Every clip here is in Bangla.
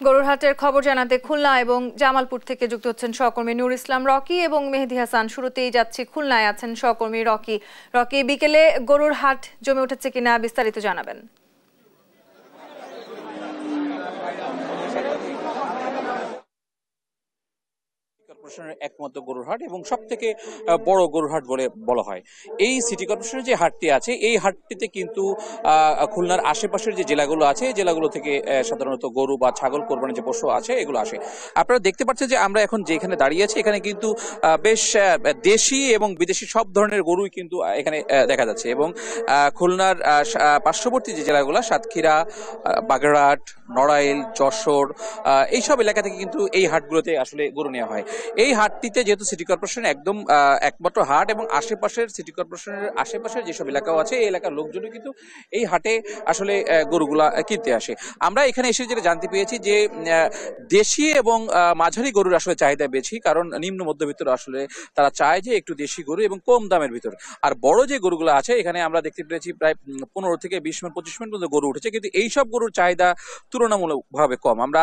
গরুরহাটের খবর জানাতে খুলনা এবং জামালপুর থেকে যুক্ত হচ্ছেন সহকর্মী নূর ইসলাম রকি এবং মেহেদী হাসান। শুরুতেই যাচ্ছি খুলনায়, আছেন সহকর্মী রকি। রকি, বিকেলে গরুর হাট জমে উঠেছে কিনা বিস্তারিত জানাবেন। একমাত্র গরুর হাট এবং সব থেকে বড় গরুর হাট বলে বলা হয়। এই সিটি কর্পোরেশনের যে হাটটি আছে, এই হাটটিতে কিন্তু খুলনার আশেপাশের যে জেলাগুলো আছে, এই জেলাগুলো থেকে সাধারণত গরু বা ছাগল কোরবানির যে পশু আছে এগুলো আসে। আপনারা দেখতে পাচ্ছেন যে আমরা এখন যেখানে দাঁড়িয়ে আছি, এখানে কিন্তু বেশ দেশি এবং বিদেশি সব ধরনের গরুই কিন্তু এখানে দেখা যাচ্ছে। এবং খুলনার পার্শ্ববর্তী যে জেলাগুলো, সাতক্ষীরা, বাগেরহাট, নড়াইল, যশোর, এইসব এলাকা থেকে কিন্তু এই হাটগুলোতে আসলে গরু নেওয়া হয়। এই হাটটিতে যেহেতু সিটি কর্পোরেশন একদম একমাত্র হাট এবং আশেপাশের সিটি কর্পোরেশনের আশেপাশের যেসব এলাকাও আছে, এই এলাকার লোকজনও কিন্তু এই হাটে আসলে গরুগুলা কিনতে আসে। আমরা এখানে এসে যেটা জানতে পেরেছি যে দেশি এবং মাঝারি গরুর আসলে চাহিদা বেশি, কারণ নিম্ন মধ্যবিত্ত আসলে তারা চায় যে একটু দেশি গরু এবং কম দামের ভিতর। আর বড় যে গরুগুলো আছে, এখানে আমরা দেখতে পেরেছি প্রায় 15 থেকে 20 মিনিট 25 মিনিট পর্যন্ত গরু উঠেছে, কিন্তু এইসব গরুর চাহিদা তুলনামূলকভাবে কম। আমরা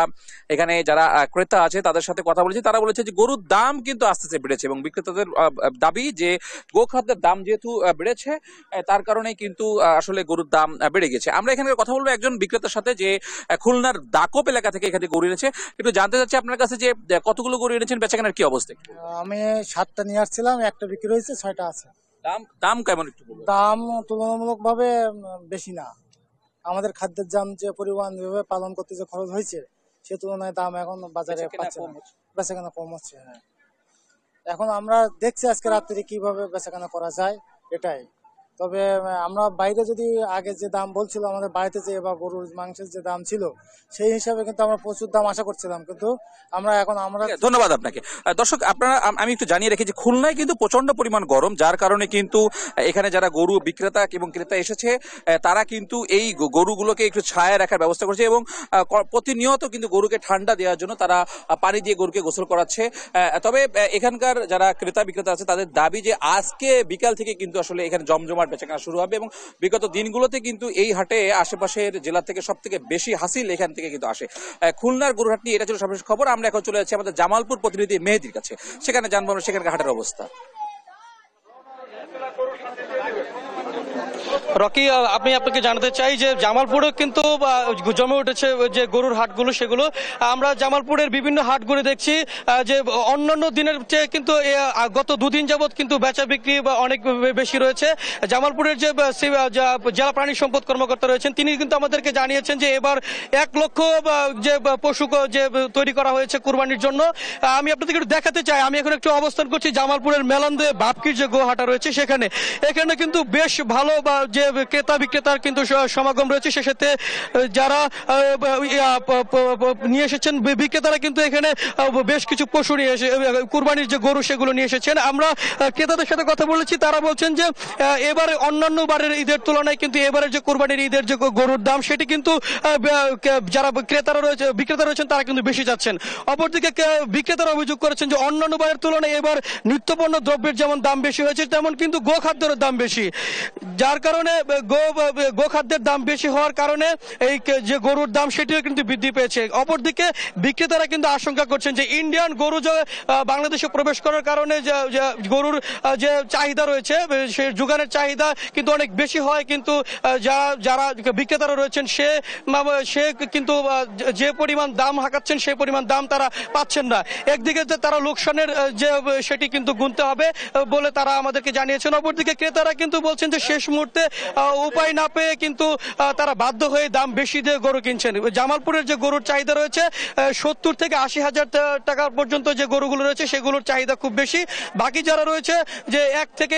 এখানে যারা ক্রেতা আছে তাদের সাথে কথা বলেছি, তারা বলেছে যে গরুর দাম কিন্তু আস্তে আস্তে বেড়েছে এবং বিক্রেতাদের দাবি যে গোখাদ্যের দাম যেহেতু বেড়েছে, তার কারণে কিন্তু আসলে গরুর দাম বেড়ে গেছে। আমরা এখানে কথা বলবো একজন বিক্রেতার সাথে, যে খুলনার দাকপ এলাকা থেকে এখানে গরু এনেছে। একটু জানতে চাচ্ছি আপনার কাছে যে কতগুলো গরু এনেছেন, বেচাকেনার কি অবস্থা? আমি 7টা নিয়ে আসছিলাম, একটা বিক্রি হয়েছে, 6টা আছে। দাম কেমন একটু বলুন। দাম তুলনামূলকভাবে বেশি না। আমাদের খাদ্যের দাম যে পরিমাণ পালন করতে যে খরচ হয়েছে, সে তুলনায় দাম এখন বাজারে পাচ্ছে না, বেচাকেনা কম হচ্ছে। হ্যাঁ, এখন আমরা দেখছি আজকে রাত্রে কিভাবে বেচাকেনা করা যায় এটাই। তবে আমরা বাইরে যদি আগে যে দাম বলছিল আমাদের বাড়িতে যে বা গরুর মাংসের যে দাম ছিল, সেই হিসাবে কিন্তু আমরা প্রচুর দাম আশা করছিলাম, কিন্তু আমরা ধন্যবাদ আপনাকে। দর্শক, আপনারা আমি একটু জানিয়ে রেখেছি, খুলনায় কিন্তু প্রচন্ড পরিমাণ গরম, যার কারণে কিন্তু এখানে যারা গরু বিক্রেতা এবং ক্রেতা এসেছে, তারা কিন্তু এই গরুগুলোকে একটু ছায়া রাখার ব্যবস্থা করছে এবং প্রতিনিয়ত কিন্তু গরুকে ঠান্ডা দেওয়ার জন্য তারা পানি দিয়ে গরুকে গোসল করাচ্ছে। তবে এখানকার যারা ক্রেতা বিক্রেতা আছে তাদের দাবি যে আজকে বিকাল থেকে কিন্তু আসলে এখানে জমজমাট বেচাকেনা শুরু হবে এবং বিগত দিনগুলোতে কিন্তু এই হাটে আশেপাশের জেলা থেকে সব থেকে বেশি হাসিল এখান থেকে কিন্তু আসে। খুলনার গরুহাট নিয়ে এটা ছিল সর্বশেষ খবর। আমরা এখন চলে যাচ্ছি আমাদের জামালপুর প্রতিনিধি মেহেদির কাছে, সেখানে জানবো সেখানকার হাটের অবস্থা। রকি, আমি আপনাকে জানাতে চাই যে জামালপুরে কিন্তু জমে উঠেছে যে গরুর হাটগুলো, সেগুলো আমরা জামালপুরের বিভিন্ন হাটগুলো দেখছি যে অন্যান্য দিনের চেয়ে কিন্তু গত দুদিন যাবৎ কিন্তু বেচা বিক্রি অনেক বেশি রয়েছে। জামালপুরের যে জেলা প্রাণী সম্পদ কর্মকর্তা রয়েছেন, তিনি কিন্তু আমাদেরকে জানিয়েছেন যে এবার 1 লক্ষ যে পশু যে তৈরি করা হয়েছে কুরবানির জন্য। আমি আপনাদেরকে একটু দেখাতে চাই, আমি এখন একটু অবস্থান করছি জামালপুরের মেলান্দে বাপকির যে গোহাটা রয়েছে সেখানে। এখানে কিন্তু বেশ ভালো যে ক্রেতা বিক্রেতার কিন্তু সমাগম রয়েছে। সে সাথে যারা নিয়ে এসেছেন বিক্রেতারা কিন্তু এখানে বেশ কিছু পশু নিয়ে এসে কুরবানির যে গরু সেগুলো নিয়ে এসেছেন। আমরা ক্রেতাদের সাথে কথা বলেছি, তারা বলছেন যে এবারে অন্যান্য বারের ঈদের তুলনায় কিন্তু এবারের যে কুরবানির ঈদের যে গরুর দাম, সেটি কিন্তু যারা বিক্রেতা রয়েছেন তারা কিন্তু বেশি যাচ্ছেন। অপরদিকে বিক্রেতারা অভিযোগ করেছেন যে অন্যান্য বারের তুলনায় এবার নিত্যপণ্য দ্রব্যের যেমন দাম বেশি হয়েছে, তেমন কিন্তু গোখাদ্যের দাম বেশি, যার কারণে গোখাদ্যের দাম বেশি হওয়ার কারণে এই যে গরুর দাম সেটিও কিন্তু বৃদ্ধি পেয়েছে। অপরদিকে বিক্রেতারা কিন্তু আশঙ্কা করছেন যে ইন্ডিয়ান গরু যে বাংলাদেশে প্রবেশ করার কারণে গরুর যে চাহিদা রয়েছে, সে যোগানের চাহিদা কিন্তু অনেক বেশি হয়, কিন্তু যারা বিক্রেতারা রয়েছেন সে কিন্তু যে পরিমাণ দাম হাঁকাচ্ছেন সেই পরিমাণ দাম তারা পাচ্ছেন না। একদিকে যে তারা লোকসানের যে সেটি কিন্তু গুনতে হবে বলে তারা আমাদেরকে জানিয়েছেন। অপরদিকে ক্রেতারা কিন্তু বলছেন যে শেষ মুহূর্তে উপায় না পেয়ে কিন্তু তারা বাধ্য হয়ে দাম বেশি দিয়ে গরু কিনছেন। জামালপুরের যে গরুর চাহিদা রয়েছে 70 থেকে 80 হাজার টাকা পর্যন্ত যে গরুগুলো রয়েছে সেগুলোর চাহিদা খুব বেশি। বাকি যারা রয়েছে যে 1 থেকে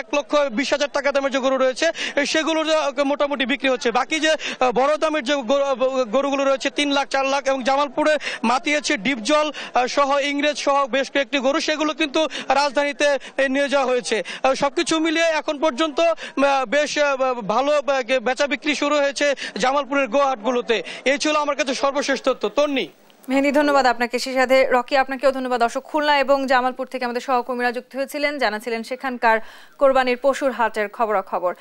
1,20,000 টাকা দামের যে গরু রয়েছে সেগুলোর মোটামুটি বিক্রি হচ্ছে। বাকি যে বড় দামের যে গরুগুলো রয়েছে 3 লাখ 4 লাখ, এবং জামালপুরে মাতিয়েছে ডিপজল সহ ইংরেজ সহ বেশ কয়েকটি গরু, সেগুলো কিন্তু রাজধানীতে নিয়ে যাওয়া হয়েছে। সবকিছু মিলিয়ে এখন পর্যন্ত বেশ ভালো বেচা বিক্রি শুরু হয়েছে জামালপুরের গোহাটগুলোতে। এই ছিল আমার কাছে সর্বশেষ তথ্য। তন্নি, মেহেদী, ধন্যবাদ আপনাকে। সেই সাথে রকি, আপনাকেও ধন্যবাদ। দর্শক, খুলনা এবং জামালপুর থেকে আমাদের সহকর্মীরা যুক্ত হয়েছিলেন, জানাছিলেন সেখানকার কোরবানির পশুর হাটের খবরাখবর।